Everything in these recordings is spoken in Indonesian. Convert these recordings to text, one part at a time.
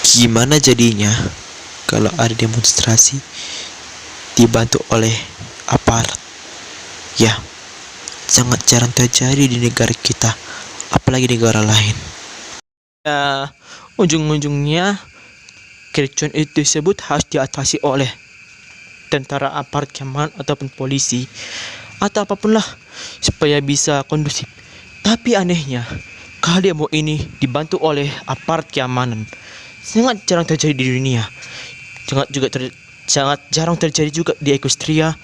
Gimana jadinya kalau ada demonstrasi dibantu oleh aparat? Ya, sangat jarang terjadi di negara kita, apalagi negara lain. Ya, ujung-ujungnya kericuan itu disebut harus diatasi oleh tentara, aparat keamanan ataupun polisi atau apapun lah supaya bisa kondusif. Tapi anehnya, kalau demo ini dibantu oleh aparat keamanan, sangat jarang terjadi di dunia. Sangat jarang terjadi juga di Equestria,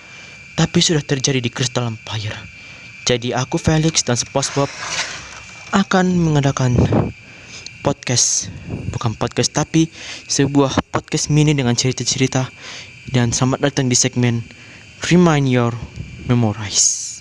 tapi sudah terjadi di Crystal Empire. Jadi aku Felix dan SpongeBob akan mengadakan podcast, bukan podcast tapi sebuah podcast mini dengan cerita-cerita. Dan selamat datang di segmen Remind Your Memorize.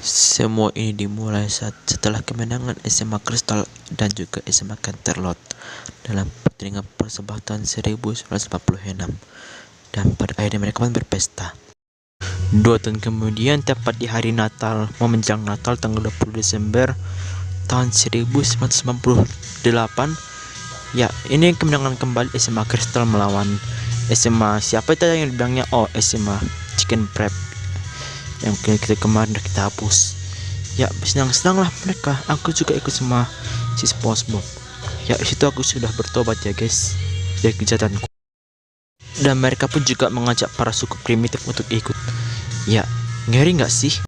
Semua ini dimulai setelah kemenangan SMA Crystal dan juga SMA Canterlot dalam pertandingan persahabatan 1946, dan pada akhirnya mereka pun berpesta. 2 tahun kemudian, tepat di hari Natal, menjelang Natal tanggal 20 Desember tahun 1998, ya, ini kemenangan kembali SMA Crystal melawan SMA siapa itu yang dibilangnya? Oh, SMA Chicken Prep yang kita kemarin udah kita hapus. Ya, senang-senang lah mereka. Aku juga ikut sama si SpongeBob. Ya, disitu aku sudah bertobat ya guys dari kejahatanku. Dan mereka pun juga mengajak para suku primitif untuk ikut. Ya, ngeri nggak sih?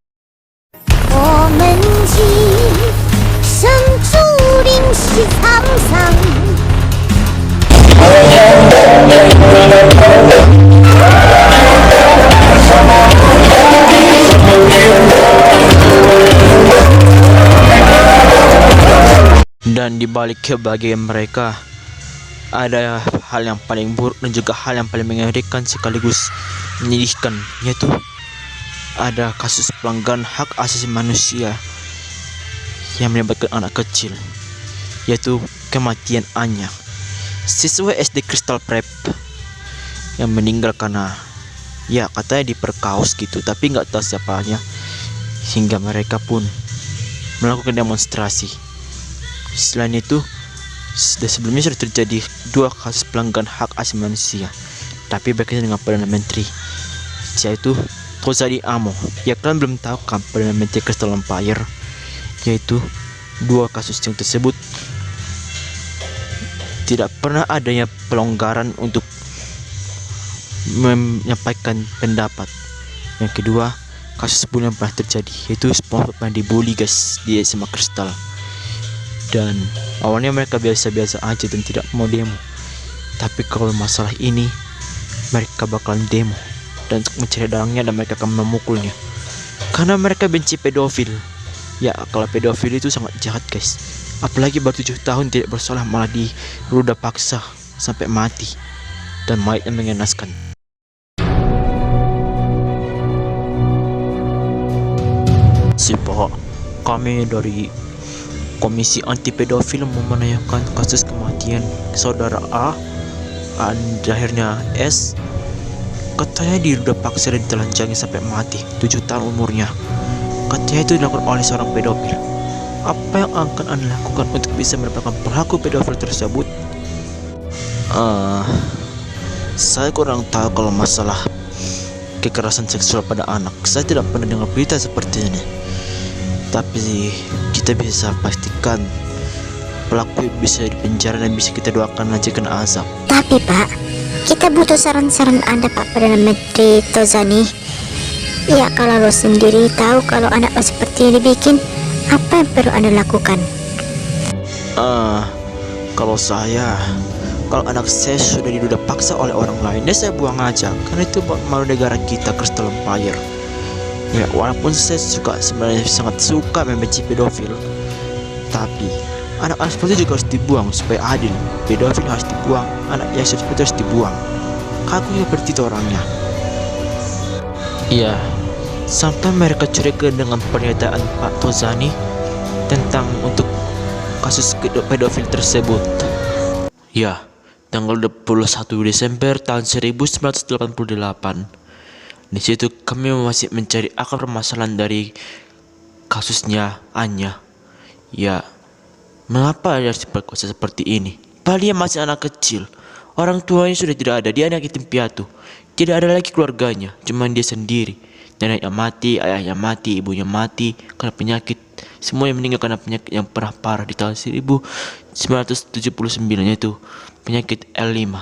Dan dibalik kebahagiaan mereka, ada hal yang paling buruk dan juga hal yang paling mengerikan sekaligus menyedihkan, yaitu ada kasus pelanggaran hak asasi manusia yang melibatkan anak kecil, yaitu kematian Anya, siswa SD Crystal Prep yang meninggal karena ya katanya diperkaos gitu, tapi nggak tahu siapanya, hingga mereka pun melakukan demonstrasi. Selain itu, sebelumnya sudah terjadi 2 kasus pelanggaran hak asasi manusia, tapi berkaitan dengan Perdana Menteri, yaitu Tozani Amo. Ya, kalian belum tahu kan Perdana Menteri Crystal Empire, yaitu 2 kasus yang tersebut tidak pernah adanya pelonggaran untuk menyampaikan pendapat. Yang kedua, kasus sebelumnya pernah terjadi, yaitu SpongeBob yang dibully guys di SMA Crystal. Dan awalnya mereka biasa-biasa aja dan tidak mau demo, tapi kalau masalah ini mereka bakalan demo dan untuk mencari dalangnya, dan mereka akan memukulnya karena mereka benci pedofil. Ya, kalau pedofil itu sangat jahat guys, apalagi baru 7 tahun tidak bersalah malah diruda paksa sampai mati dan mayatnya mengenaskan. Pak, kami dari Komisi Anti Pedofil mau menanyakan kasus kematian saudara A dan akhirnya S. Katanya diruda paksa dan ditelanjangi sampai mati, 7 tahun umurnya. Katanya itu dilakukan oleh seorang pedofil. Apa yang akan Anda lakukan untuk bisa mendapatkan pelaku pedofil tersebut? Saya kurang tahu kalau masalah kekerasan seksual pada anak. Saya tidak pernah dengar berita seperti ini. Tapi kita bisa pastikan pelaku bisa dipenjara dan bisa kita doakan aja kena azab. Tapi Pak, kita butuh saran-saran Anda Pak Perdana Menteri Tozani. Ya, kalau lo sendiri tahu kalau anak lo seperti ini dibikin, apa yang perlu Anda lakukan? Kalau anak saya sudah diduda paksa oleh orang lain, ya saya buang aja, karena itu malu negara kita, Crystal Empire. Ya, walaupun saya sebenarnya sangat suka membenci pedofil, tapi anak-anak seperti itu juga harus dibuang supaya adil. Pedofil harus dibuang, anak yang seperti itu harus dibuang. Aku seperti itu orangnya. Iya, sampai mereka curiga dengan pernyataan Pak Tozani tentang untuk kasus pedofil tersebut. Ya, tanggal 21 Desember tahun 1988. Di situ kami masih mencari akar permasalahan dari kasusnya Anya. Ya, mengapa dia diperkosa seperti ini? Padahal dia masih anak kecil. Orang tuanya sudah tidak ada, dia anak yatim piatu. Tidak ada lagi keluarganya, cuma dia sendiri. Neneknya mati, ayahnya mati, ibunya mati karena penyakit. Semuanya meninggal karena penyakit yang pernah parah di tahun 1979, yaitu penyakit L5.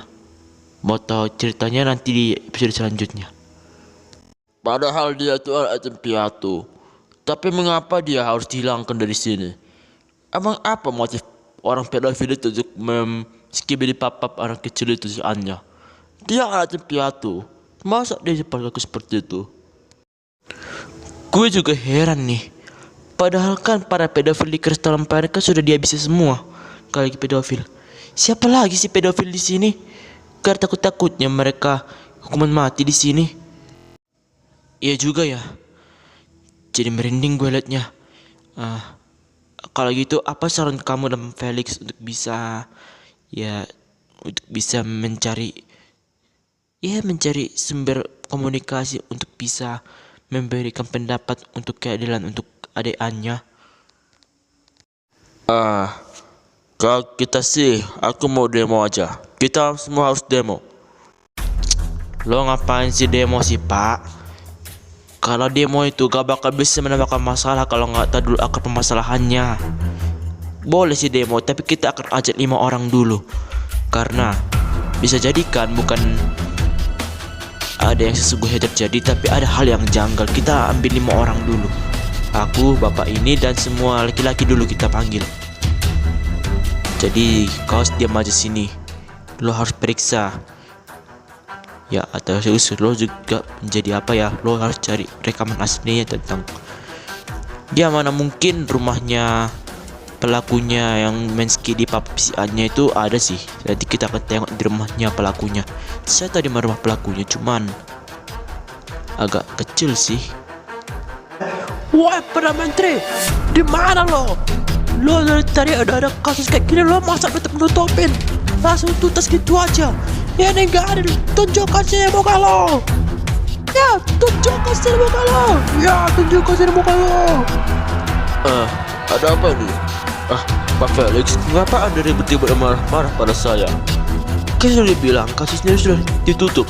Mau tahu ceritanya nanti di episode selanjutnya. Padahal dia itu anak yatim piatu. Tapi mengapa dia harus dihilangkan dari sini? Emang apa motif orang pedofil itu untuk skibidi papap anak kecil itu si Anya? Dia anak yatim piatu. Masa dia diperlakukan seperti itu? Gue juga heran nih. Padahal kan para pedofil di Crystal Empire kan sudah dihabisi semua. Kali lagi pedofil. Siapa lagi sih pedofil di sini? Karena takut-takutnya mereka hukuman mati di sini. Iya juga ya. Jadi merinding gue liatnya. Kalau gitu apa saran kamu dan Felix untuk bisa mencari sumber komunikasi untuk bisa memberikan pendapat untuk keadilan untuk adik Anya? Kalau kita sih, aku mau demo aja. Kita semua harus demo. Lo ngapain sih demo sih, Pak? Kalau demo itu gak bakal bisa menambahkan masalah kalau nggak tahu dulu akar permasalahannya. Boleh sih demo, tapi kita akan ajak 5 orang dulu. Karena bisa jadikan bukan ada yang sesungguhnya terjadi, tapi ada hal yang janggal. Kita ambil 5 orang dulu. Aku, bapak ini, dan semua laki-laki dulu kita panggil. Jadi kau diam aja sini. Lo harus periksa. Ya, atau lo juga menjadi apa ya? Lo harus cari rekaman aslinya tentang dia. Mana mungkin rumahnya pelakunya yang main skidi papsi Anya itu ada sih. Nanti kita akan tengok di rumahnya pelakunya. Saya tahu di mana rumah pelakunya, cuman agak kecil sih. Woi, Perdana Menteri, di mana lo? Lo dari tadi ada kasus kayak gini, lo masa tetap nutupin? Langsung tuntas gitu aja. Ya ini gak ada, tunjukkan sini muka lo. Ya, tunjukkan sini muka lo. Ya, tunjukkan sini muka lo. Ada apa nih? Pak Felix, mengapa Anda ribut-ribut marah-marah pada saya? Kan sudah dibilang kasusnya sudah ditutup.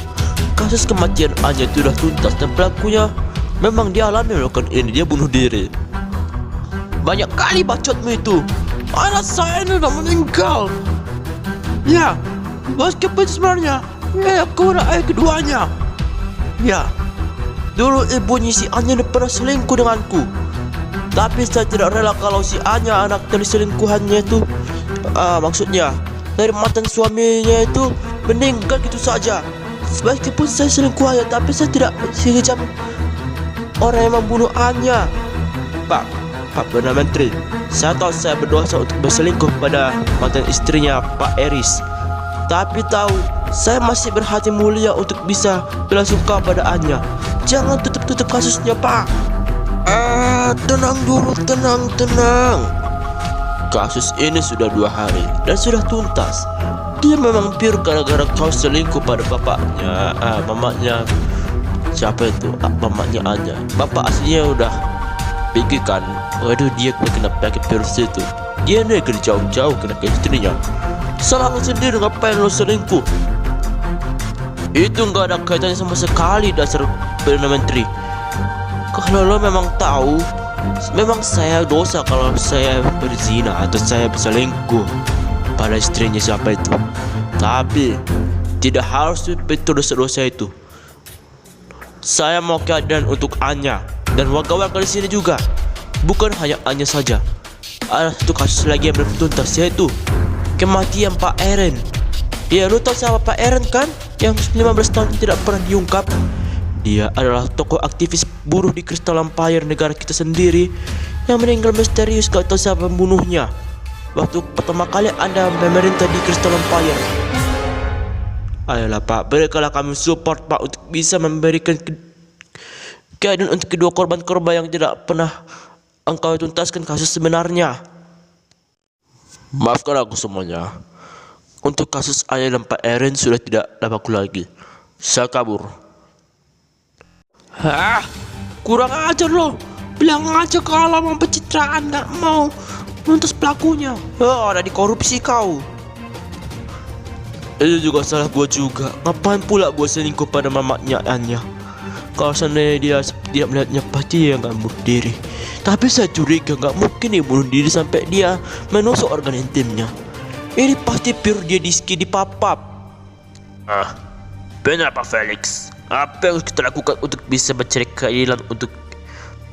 Kasus kematian Anya itu sudah tuntas dan pelakunya memang dia alami melakukan ini, dia bunuh diri. Banyak kali bacotmu itu. Anak saya ini sudah meninggal. Ya, meskipun sebenarnya aku adalah ayah keduanya. Ya, dulu ibunya si Anya pernah selingkuh denganku. Tapi saya tidak rela kalau si Anya anak dari selingkuhannya itu maksudnya dari mantan suaminya itu meninggal gitu saja. Meskipun saya selingkuh aja, tapi saya tidak sekejam orang yang membunuh Anya. Pak Perdana Menteri, saya tahu saya berdosa untuk berselingkuh pada mantan istrinya Pak Eris. Tapi tahu saya masih berhati mulia untuk bisa belasungkawa pada Anya. Jangan tutup kasusnya, Pak. Tenang dulu, tenang. Kasus ini sudah 2 hari dan sudah tuntas. Dia memang pure gara-gara kau selingkuh pada bapaknya, mamanya. Siapa itu? Mamanya Anya. Bapak aslinya udah pikirkan, waduh dia kena penyakit virus itu. Dia nih kena jauh-jauh kena ke istrinya. Salah lo sendiri, ngapain lo selingkuh? Itu nggak ada kaitannya sama sekali, dasar Perdana Menteri. Kalau lo memang tahu, memang saya dosa kalau saya berzina atau saya berselingkuh pada istrinya siapa itu. Tapi tidak harus betul dosa-dosa itu. Saya mau keadilan untuk Anya dan warga-warga di sini juga. Bukan hanya Anya saja. Ada satu kasus lagi yang belum tuntas, yaitu kematian Pak Eren. Ya, lu tahu siapa Pak Eren kan? Yang 15 tahun tidak pernah diungkap. Dia adalah tokoh aktivis buruh di Crystal Empire, negara kita sendiri, yang meninggal misterius. Gak tahu siapa pembunuhnya waktu pertama kali Anda memerintah di Crystal Empire. Ayolah Pak, berikanlah kami support Pak untuk bisa memberikan keadaan untuk kedua korban-korban yang tidak pernah engkau tuntaskan kasus sebenarnya. Maafkan aku semuanya. Untuk kasus ayah dan Pak Erin sudah tidak berlaku lagi. Saya kabur. Hah? Kurang ajar loh. Bilang aja kalau mau pencitraan, gak mau nuntas pelakunya. Ada dikorupsi kau. Itu juga salah gua juga. Ngapain pula gua selingkuh pada mamaknya Anya? Kalau seandainya dia tidak melihatnya, pasti dia akan bunuh diri. Tapi saya curiga gak mungkin dia bunuh diri sampai dia menusuk organ intimnya. Ini pasti pure dia dipapap. Benar Pak Felix. Apa yang harus kita lakukan untuk bisa mencari keadilan untuk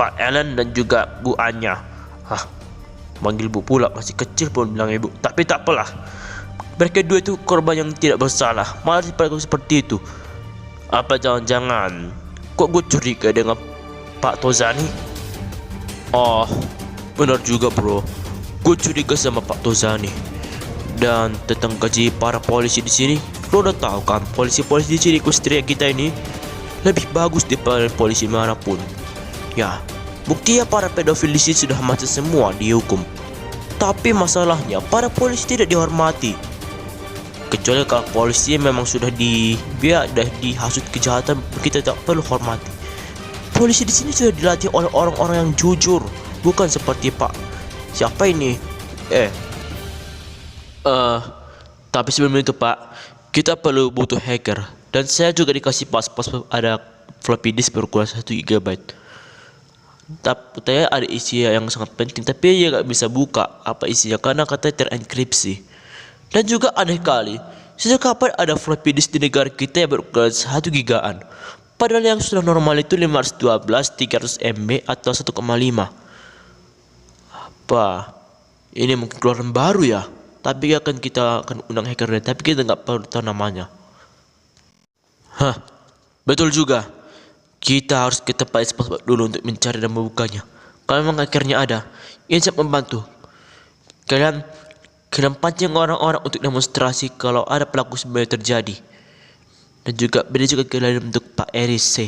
Pak Alan dan juga Bu Anya? Manggil Bu pula, masih kecil pun bilang ibu. Tapi tak apalah. Mereka dua itu korban yang tidak bersalah, malah diperlakukan seperti itu. Apa jangan-jangan kok gue curiga dengan Pak Tozani? Oh, benar juga bro. Gue curiga sama Pak Tozani. Dan tentang gaji para polisi di sini, lo udah tahu kan, polisi-polisi di sini Kustria kita ini lebih bagus daripada polisi manapun. Ya, buktinya para pedofil di sini sudah mati semua dihukum. Tapi masalahnya para polisi tidak dihormati. Kecuali kalau polisi memang sudah dihasut kejahatan, kita tak perlu hormati. Polisi di sini sudah dilatih oleh orang-orang yang jujur, bukan seperti Pak siapa ini? Tapi sebelum itu Pak, kita perlu butuh hacker. Dan saya juga dikasih pas ada floppy disk berukuran 1 GB. Tapi ada isi yang sangat penting, tapi dia nggak bisa buka apa isinya karena katanya terenkripsi. Dan juga aneh kali, sejak kapan ada floppy disk di negara kita yang berukuran 1 gigaan? Padahal yang sudah normal itu 512, 300 MB atau 1,5. Apa? Ini mungkin keluaran baru ya? Tapi kita akan undang hackernya, tapi kita nggak perlu tahu namanya. Betul juga. Kita harus ke tempat spot dulu untuk mencari dan membukanya. Kalau memang hackernya ada, ini siap membantu. Kalian pancing orang-orang untuk demonstrasi kalau ada pelaku sebenarnya terjadi. Dan juga beda juga kalian untuk Pak Eris.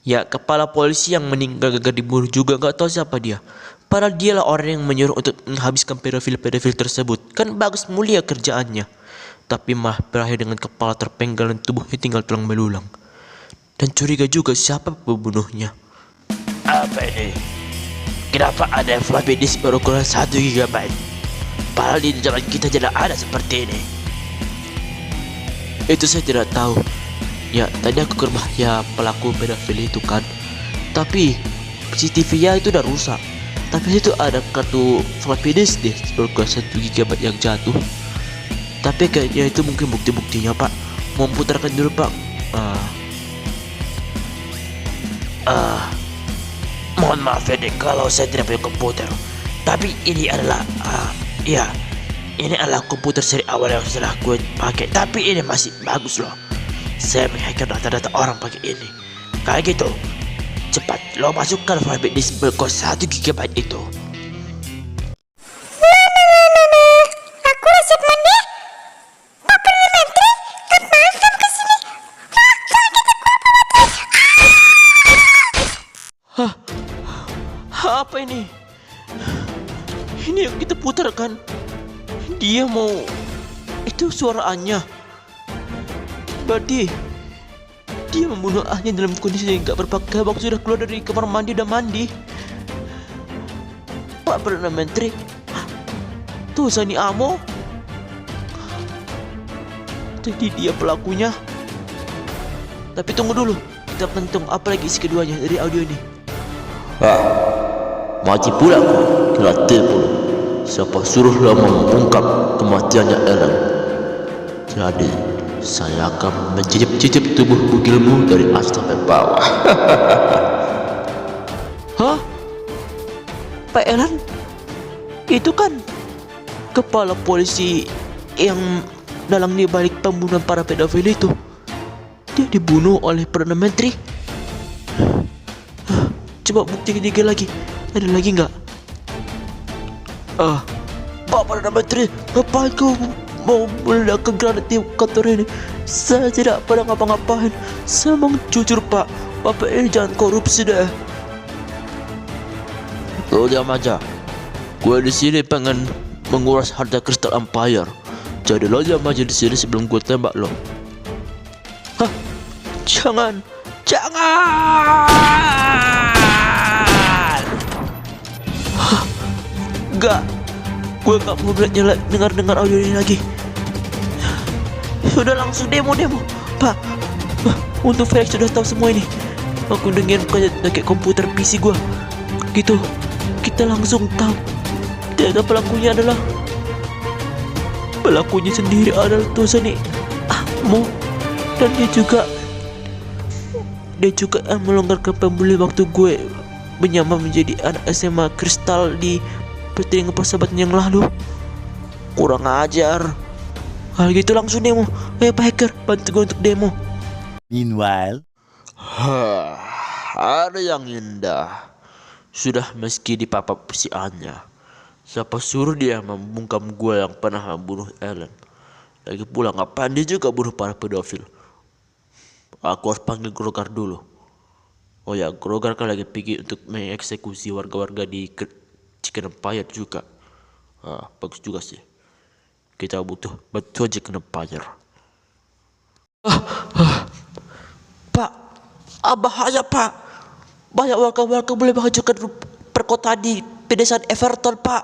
Ya, kepala polisi yang meninggal gagal dibunuh juga nggak tahu siapa dia. Padahal dialah orang yang menyuruh untuk menghabiskan pedofil-pedofil tersebut. Kan bagus mulia kerjaannya. Tapi malah berakhir dengan kepala terpenggal dan tubuhnya tinggal tulang belulang. Dan curiga juga siapa pembunuhnya. Apa ini? Kenapa ada floppy disk berukuran 1 GB? Padahal di zaman kita tidak ada seperti ini. Itu saya tidak tahu. Ya, tadi aku ke rumah ya pelaku pedofil itu kan. Tapi CCTV-nya itu udah rusak. Tapi itu ada kartu floppy disk deh berukuran 1 GB yang jatuh. Tapi kayaknya itu mungkin bukti-buktinya Pak. Mau putarkan dulu Pak. Mohon maaf ya dek kalau saya tidak punya komputer. Tapi ini adalah ini adalah komputer seri awal yang sudah gue pakai. Tapi ini masih bagus loh. Saya menghacker data-data orang pakai ini. Kayak gitu. Cepat lo masukkan floppy disk berukuran 1 GB itu. Aku udah siap mandi. Pak Perdana Menteri, kapan kamu kesini? Apa ini? Ini yang kita putarkan. Dia mau... Itu suara Anya. Berarti dia membunuh Anya dalam kondisi yang gak berpakaian waktu sudah keluar dari kamar mandi dan mandi. Pak Perdana Menteri, tuh Sani Amo. Jadi dia pelakunya. Tapi tunggu dulu, kita pentung apa lagi isi keduanya dari audio ini. Mati pula kau, kelate pula. Siapa suruh lo mengungkap kematiannya Ellen? Jadi saya akan mencicip-cicip tubuh bugilmu dari atas sampai bawah. Hah? Pak Ellen? Itu kan kepala polisi yang dalang di balik pembunuhan para pedofil itu. Dia dibunuh oleh Perdana Menteri. Coba bukti ketiga lagi. Ada lagi nggak? Pak Perdana Menteri, ngapain kau mau meledakkan granat di kantor ini? Saya tidak pernah ngapa-ngapain. Saya memang jujur Pak. Bapak ini jangan korupsi deh. Lo diam aja. Gue di sini pengen menguras harta Crystal Empire. Jadi lo diam aja di sini sebelum gue tembak lo. Hah? Jangan. Hah? Enggak. Gue gak mau dengar audio ini lagi. Sudah langsung demo. Pak, untuk Felix sudah tahu semua ini. Aku dengerin kayak komputer PC gue. Gitu, kita langsung tahu. Ternyata pelakunya sendiri adalah Tozani Amo. Dan dia juga melonggarkan pembeli waktu gue menyamar menjadi anak SMA Kristal di pertandingan persahabatan yang lalu. Kurang ajar. Hal gitu langsung demo. Ayo Pak Hacker, bantu gue untuk demo. Meanwhile, Ada yang indah. Sudah meski dipapap si Anya. Siapa suruh dia membungkam gue yang pernah membunuh Ellen? Lagi pula ngapain dia juga bunuh para pedofil? Aku harus panggil Grogar dulu. Oh ya, Grogar kan lagi pergi untuk mengeksekusi warga-warga di Chicken Empire juga. Bagus juga sih. Kita butuh Chicken Empire. Pak, bahaya Pak. Banyak warga-warga boleh menghancurkan perkotaan di pedesaan Everton Pak.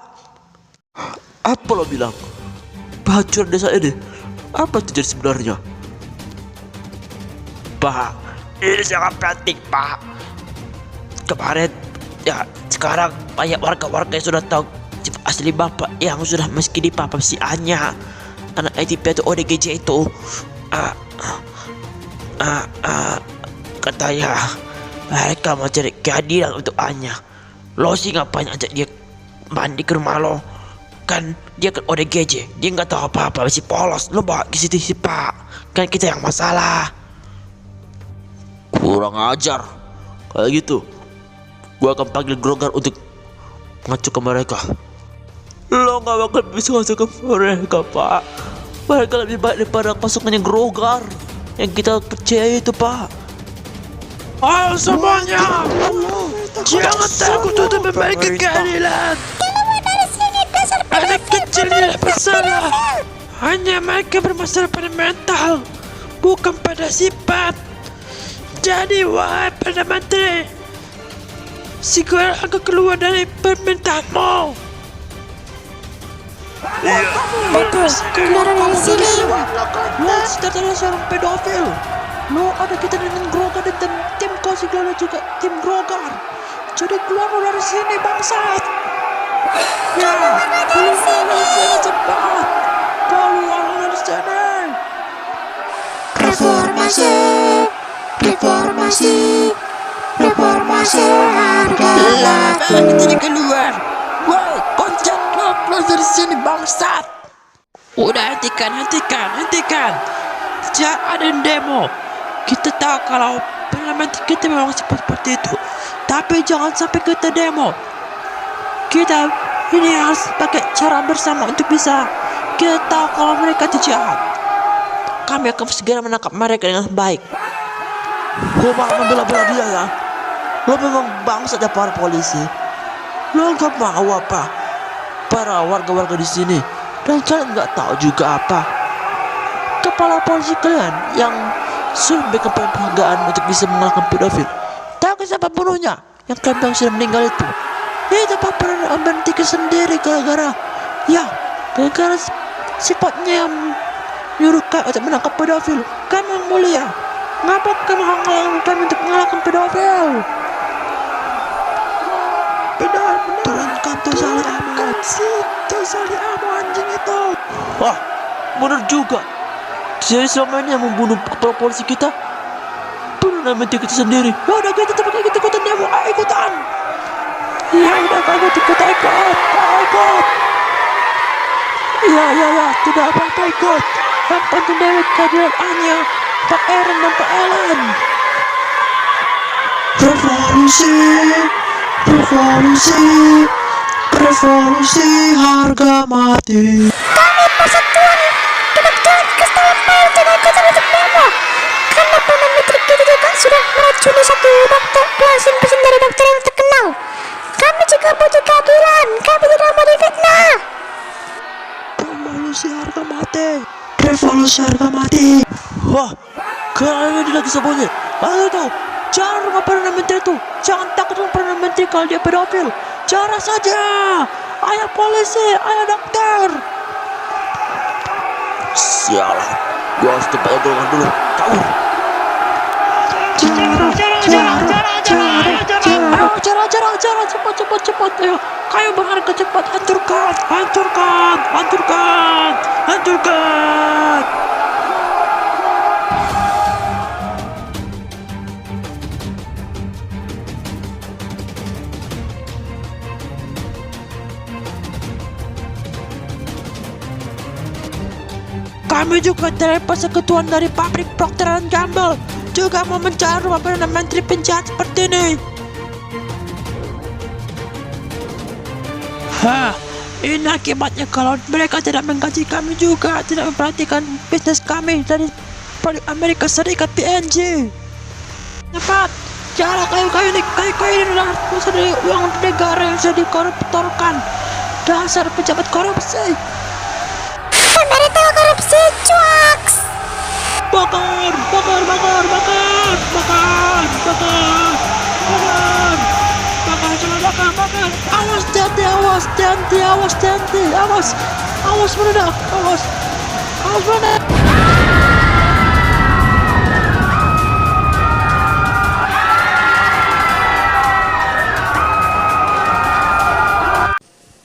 Apa lo bilang? Penghancuran desa ini? Apa terjadi sebenarnya? Pak, ini sangat penting Pak. Kemarin, ya sekarang banyak warga-warga yang sudah tahu sifat asli Bapak yang sudah meski dipapap si Anya, anak ITP atau ODGJ itu. Katanya mereka mencari keadilan untuk Anya. Lo sih ngapain ajak dia mandi ke rumah lo? Kan dia kan ODGJ, dia nggak tahu apa-apa, masih polos. Lo bawa ke situ sih Pak, kan kita yang masalah. Kurang ajar. Kayak gitu, gua akan panggil Grogar untuk mengacaukan mereka. Lo gak bakal bisa mengacaukan mereka Pak. Mereka lebih baik daripada pasukannya Grogar yang kita percaya itu Pak. Ayo semuanya, jangan takut untuk memiliki keadilan. Anak kecil tidak bersalah. Hanya mereka bermasalah pada mental, bukan pada sifat. Jadi wahai Perdana Menteri, segera aku keluar dari permintaanmu. Iya, Betul, keluar dari sini. lo adalah seorang pedofil. Lo ada kita dengan Grogar dan tim kau segala juga tim Grogar. Jadi keluar dari sini bangsat. Ya, keluar dari sini cepat. Keluar dari sini. Reformasi, reformasi, reformasi harga mati. Kita keluar. Woi, koncat lo keluar dari sini bangsat. Udah hentikan. Jangan ada demo. Kita tahu kalau parlemen kita memang seperti itu, tapi jangan sampai kita demo. Kita ini harus pakai cara bersama untuk bisa kita tahu kalau mereka itu jahat. Kami akan segera menangkap mereka dengan baik. Lo malah membela-bela dia ya. Lo memang bangsa dan para polisi. Lo gak mau apa para warga-warga di sini, dan kalian nggak tahu juga apa kepala polisi kalian yang sudah memberikan penghargaan untuk bisa mengalahkan pedofil. Tahu siapa pembunuhnya? Yang kalian bilang sudah meninggal itu. Itu Papa berhenti sendiri gara-gara sifatnya yang nyuruh kalian untuk menangkap pedofil. Kan yang mulia, ngapa kamu menghalangi kami untuk mengalahkan pedofil? Benar. Turunkan Tozali Amo anjing itu. Wah, benar juga. Jadi selama ini yang membunuh kepala polisi kita Perdana Menteri kita sendiri. Ya udah kita ikutan demo. Ayo ikutan. Ya udah kalau ikut. Ya tidak apa-apa ikut. Yang penting dewe keadilan Anya, Pak Aaron dan Pak Ellen. Revolusi harga mati. Kami persatuan kedokteran Crystal Empire tidak ikut untuk demo. Karena Perdana Menteri kita juga sudah mencuri satu dokter pelasin pesan dari dokter yang terkenal. Kami juga butuh keadilan. Kami tidak mau difitnah. Revolusi harga mati. Revolusi harga mati. Wah, kalian ini lagi sembunyi. Lalu tuh, jangan rumah Perdana Menteri tuh. Jangan takut rumah Perdana Menteri kalau dia pedofil. Cara saja. Ayah polisi, ayah dokter. Sialan, gua harus tempat golongan dulu. Kabur. Cara, cepat, ayo. Kayu berharga cepat, hancurkan. Kami juga dari persekutuan dari pabrik Procter & Gamble juga mau mencari rumah Perdana Menteri penjahat seperti ini. Ini akibatnya kalau mereka tidak menggaji kami juga, tidak memperhatikan bisnis kami dari produk Amerika Serikat PNG. Cepat, cara kayu-kayu ini adalah pusat dari uang negara yang sudah dikoruptorkan. Dasar pejabat korupsi. Pemerintah korupsi, cuaks. Bakar. Awas, meledak.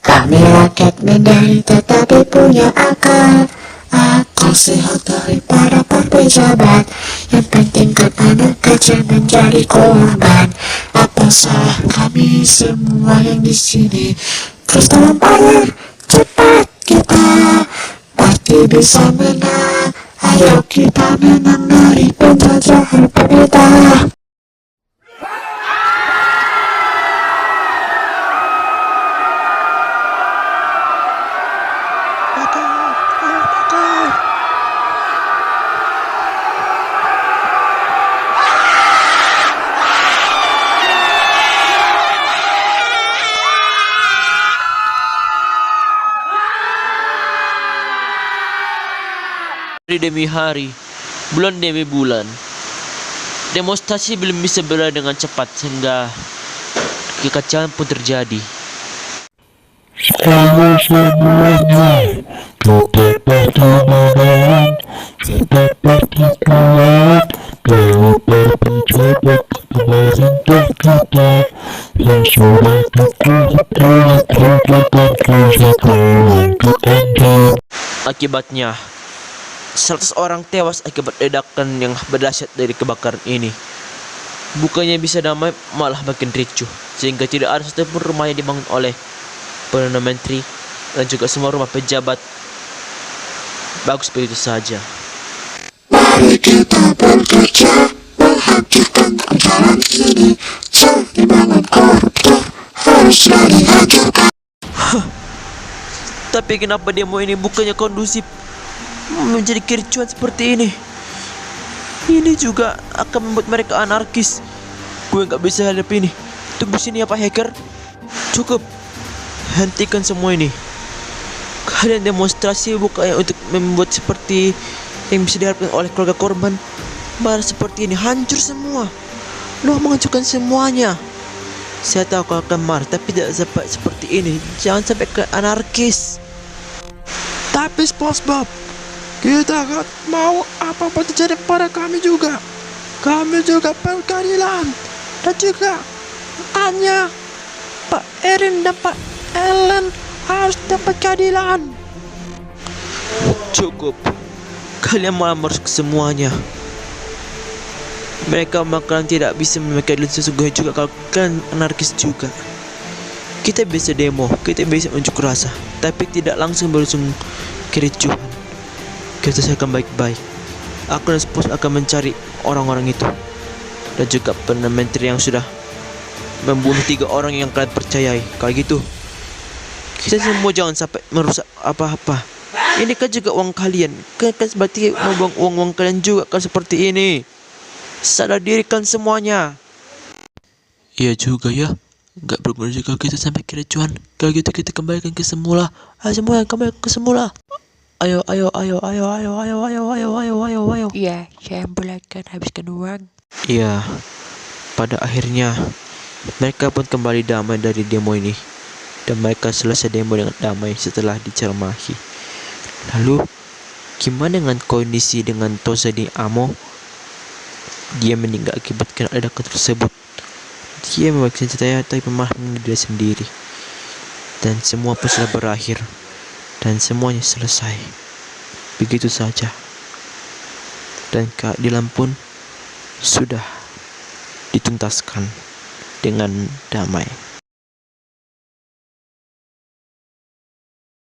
Kami rakyat menderita tetapi punya akal. Akal sehat daripada pejabat. Yang penting kan anak kecil menjadi korban. Apa salah kami semua yang di sini? Terus tolong bayar cepat, kita pasti bisa menang. Ayo kita menang dari penjajahan pemerintah. Hari demi hari, bulan demi bulan, demonstrasi belum bisa berjalan dengan cepat sehingga kekacauan pun terjadi. Sekarang semuanya kita berteman, kita berkekuatan, kau berpejabat pemerintah kita yang sudah terkutuk telah terdapat kesetaraan keadilan. Akibatnya, 100 orang tewas akibat ledakan yang berdahsyat dari kebakaran ini. Bukannya bisa damai, malah makin ricuh, sehingga tidak ada satupun rumah yang dibangun oleh Perdana Menteri dan juga semua rumah pejabat bagus begitu saja. Mari kita bekerja menghancurkan jalan ini. Timbangan koruptor haruslah dihancurkan. Tapi kenapa demo ini bukannya kondusif menjadi kericuan seperti ini? Ini juga akan membuat mereka anarkis. Gue gak bisa hadapi ini. Tunggu sini ya Pak Hacker. Cukup. Hentikan semua ini. Kalian demonstrasi bukannya untuk membuat seperti yang bisa diharapkan oleh keluarga korban. Malah seperti ini hancur semua. Lo menghancurkan semuanya. Saya tahu kau akan marah, tapi tidak sampai seperti ini. Jangan sampai ke anarkis. Tapi SpongeBob, kita gak mau apa-apa terjadi pada kami juga. Kami juga perlu keadilan. Dan juga Anya, Pak Erin dan Pak Ellen harus dapat keadilan. Cukup. Kalian malah merusak semuanya. Mereka bakalan tidak bisa memberikan keadilan sesungguhnya juga kalau kalian anarkis juga. Kita bisa demo, kita bisa unjuk rasa, tapi tidak langsung berlangsung kericuhan. Kita selesaikan baik-baik. Aku dan Spurs akan mencari orang-orang itu. Dan juga Perdana Menteri yang sudah membunuh 3 orang yang kalian percayai. Kalau gitu, kita semua jangan sampai merusak apa-apa. Ini kan juga uang kalian. Kan berarti membuang uang-uang kalian juga kalau seperti ini. Sadar dirikan semuanya. Iya juga ya. Gak berguna juga kita sampai kericuan. Kalau gitu kita kembalikan ke semula. Ayo semua kembali ke semula. Ayo. Iya, saya memperlihatkan habiskan uang. Iya. Pada akhirnya mereka pun kembali damai dari demo ini. Dan mereka selesai demo dengan damai setelah dicermati. Lalu gimana dengan kondisi dengan Tozadi Amo? Dia meninggal akibat kena ledakan tersebut. Dia memakai senjata tapi malah membunuh diri sendiri. Dan semua pun sudah berakhir. Dan semuanya selesai. Begitu saja. Dan keadilan pun sudah dituntaskan dengan damai.